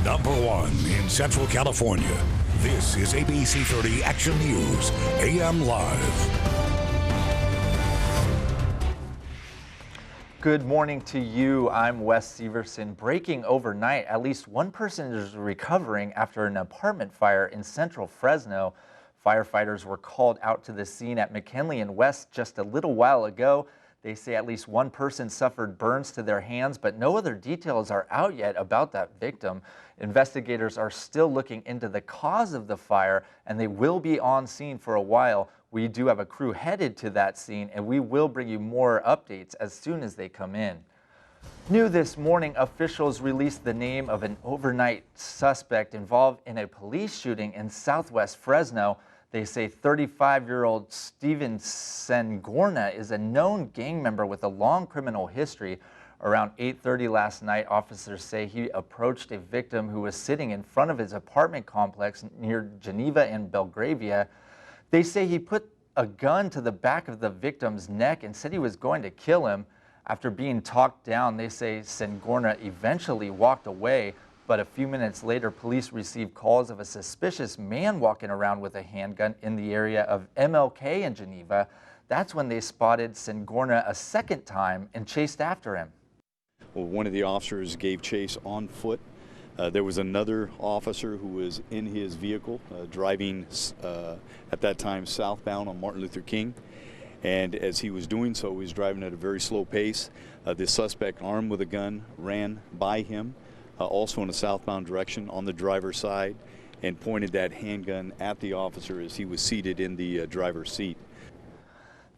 Number one in Central California. This is ABC 30 Action News, AM Live. Good morning to you. I'm Wes Severson. Breaking overnight, at least one person is recovering after an apartment fire in central Fresno. Firefighters were called out to the scene at McKinley and West just a little while ago. They say at least one person suffered burns to their hands, but no other details are out yet about that victim. Investigators are still looking into the cause of the fire, and they will be on scene for a while. We do have a crew headed to that scene, and we will bring you more updates as soon as they come in. New this morning, officials released the name of an overnight suspect involved in a police shooting in southwest Fresno. They say 35-year-old Steven Sengorna is a known gang member with a long criminal history. Around 8:30 last night, officers say he approached a victim who was sitting in front of his apartment complex near Geneva and Belgravia. They say he put a gun to the back of the victim's neck and said he was going to kill him. After being talked down, they say Sengorna eventually walked away. But a few minutes later, police received calls of a suspicious man walking around with a handgun in the area of MLK in Geneva. That's when they spotted Sengorna a second time and chased after him. Well, one of the officers gave chase on foot. There was another officer who was in his vehicle driving at that time southbound on Martin Luther King. And as he was doing so, he was driving at a very slow pace. The suspect, armed with a gun, ran by him. Also in a southbound direction on the driver's side, and pointed that handgun at the officer as he was seated in the driver's seat.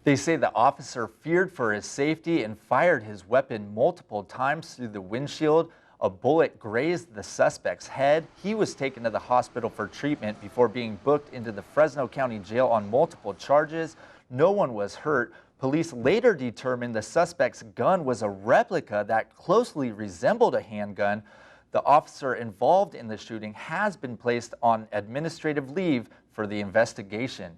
They say the officer feared for his safety and fired his weapon multiple times through the windshield. A bullet grazed the suspect's head. He was taken to the hospital for treatment before being booked into the Fresno County Jail on multiple charges. No one was hurt. Police later determined the suspect's gun was a replica that closely resembled a handgun. The officer involved in the shooting has been placed on administrative leave for the investigation.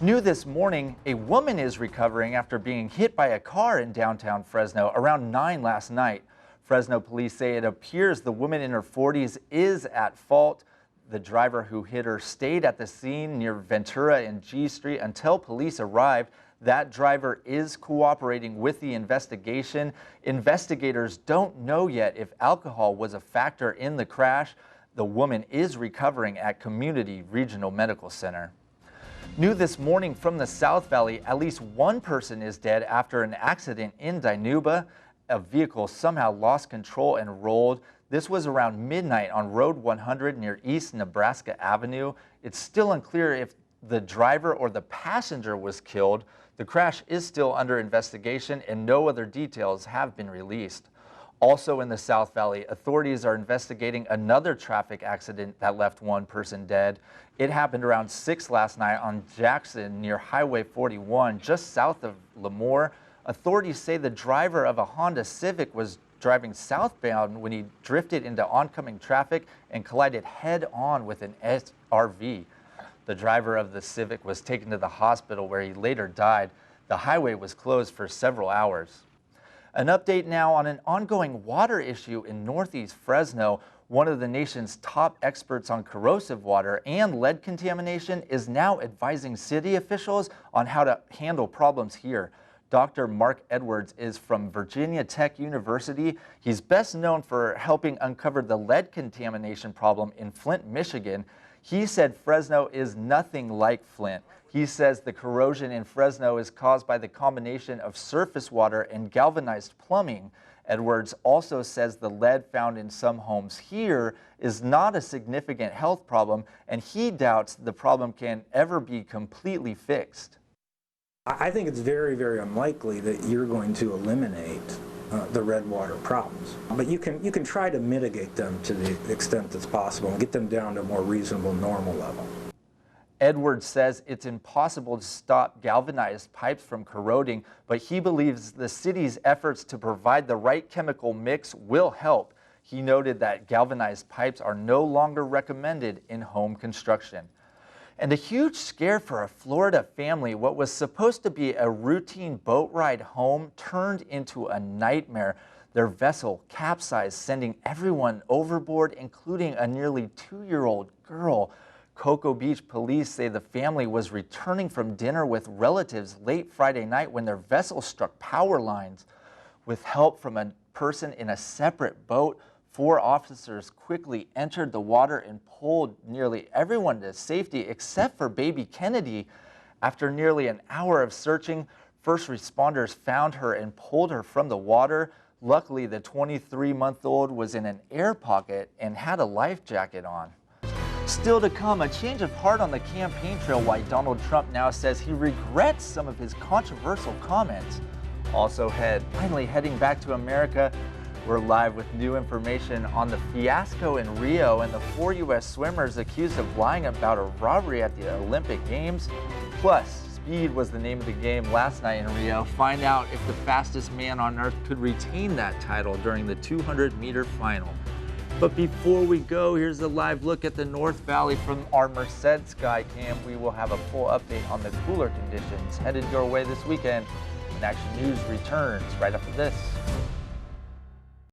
New this morning, a woman is recovering after being hit by a car in downtown Fresno around 9 last night. Fresno police say it appears the woman in her 40s is at fault. The driver who hit her stayed at the scene near Ventura and G Street until police arrived. That driver is cooperating with the investigation. Investigators don't know yet if alcohol was a factor in the crash. The woman is recovering at Community Regional Medical Center. New this morning from the South Valley, at least one person is dead after an accident in Dinuba. A vehicle somehow lost control and rolled. This was around midnight on Road 100 near East Nebraska Avenue. It's still unclear if the driver or the passenger was killed. The crash is still under investigation and no other details have been released. Also in the South Valley, authorities are investigating another traffic accident that left one person dead. It happened around 6 last night on Jackson near Highway 41, just south of Lemoore. Authorities say the driver of a Honda Civic was driving southbound when he drifted into oncoming traffic and collided head-on with an SRV. The driver of the Civic was taken to the hospital where he later died. The highway was closed for several hours. An update now on an ongoing water issue in northeast Fresno. One of the nation's top experts on corrosive water and lead contamination is now advising city officials on how to handle problems here. Dr. Mark Edwards is from Virginia Tech University. He's best known for helping uncover the lead contamination problem in Flint, Michigan. He said Fresno is nothing like Flint. He says the corrosion in Fresno is caused by the combination of surface water and galvanized plumbing. Edwards also says the lead found in some homes here is not a significant health problem, and he doubts the problem can ever be completely fixed. I think it's very, very unlikely that you're going to eliminate the red water problems. But you can try to mitigate them to the extent that's possible and get them down to a more reasonable, normal level. Edwards says it's impossible to stop galvanized pipes from corroding, but he believes the city's efforts to provide the right chemical mix will help. He noted that galvanized pipes are no longer recommended in home construction. And a huge scare for a Florida family. What was supposed to be a routine boat ride home turned into a nightmare. Their vessel capsized, sending everyone overboard, including a nearly 2-year-old girl. Cocoa Beach police say the family was returning from dinner with relatives late Friday night when their vessel struck power lines. With help from a person in a separate boat, 4 officers quickly entered the water and pulled nearly everyone to safety except for baby Kennedy. After nearly an hour of searching, first responders found her and pulled her from the water. Luckily, the 23-month-old was in an air pocket and had a life jacket on. Still to come, a change of heart on the campaign trail, why Donald Trump now says he regrets some of his controversial comments. Also finally heading back to America, we're live with new information on the fiasco in Rio and the 4 U.S. swimmers accused of lying about a robbery at the Olympic Games. Plus, speed was the name of the game last night in Rio. Find out if the fastest man on earth could retain that title during the 200-meter final. But before we go, here's a live look at the North Valley from our Merced Skycam. We will have a full update on the cooler conditions headed your way this weekend. And Action News returns right after this.